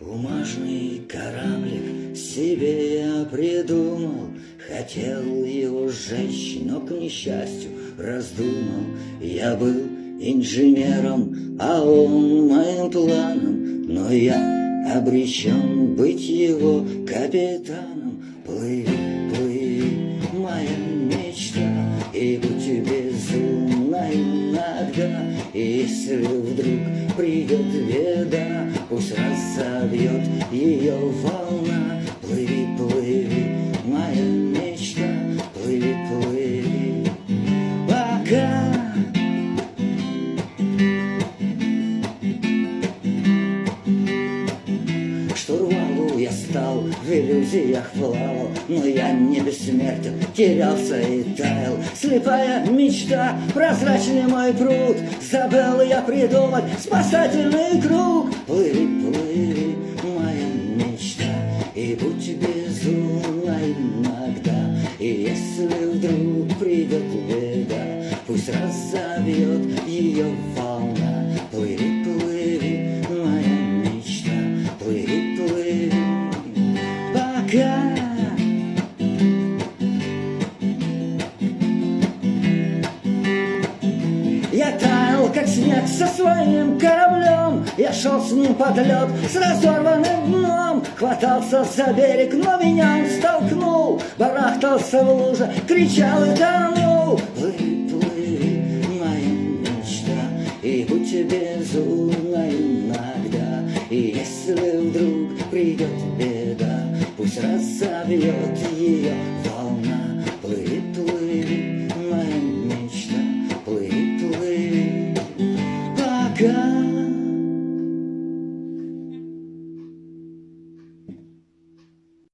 Бумажный кораблик себе я придумал, хотел его сжечь, но, к несчастью, раздумал. Я был инженером, а он моим планом, но я обречен быть его капитаном. Плыви, плыви, моя мечта, и будь безумна иногда. И если вдруг придет беда, пусть разобьет ее волна. Плыви, плыви, моя мечта, плыви, плыви, пока. Штурвалу я стал, в иллюзиях плавал, но я не бессмертен, терялся и таял. Слепая мечта, прозрачный мой пруд, забыл я придумать спасательный круг. Плыви, плыви, моя мечта, и будь безумна иногда. И если вдруг придет беда, пусть разобьет ее волна. Плыви, плыви, моя мечта, плыви, плыви, пока. Я таял, как снег, со своим кораблем. Я шел с ним под лед, с разорванным дном. Хватался за берег, но меня он столкнул. Барахтался в луже, кричал и тонул. Плыви, плыви, моя мечта, и будь безумна иногда. И если вдруг придет беда, пусть разобьет ее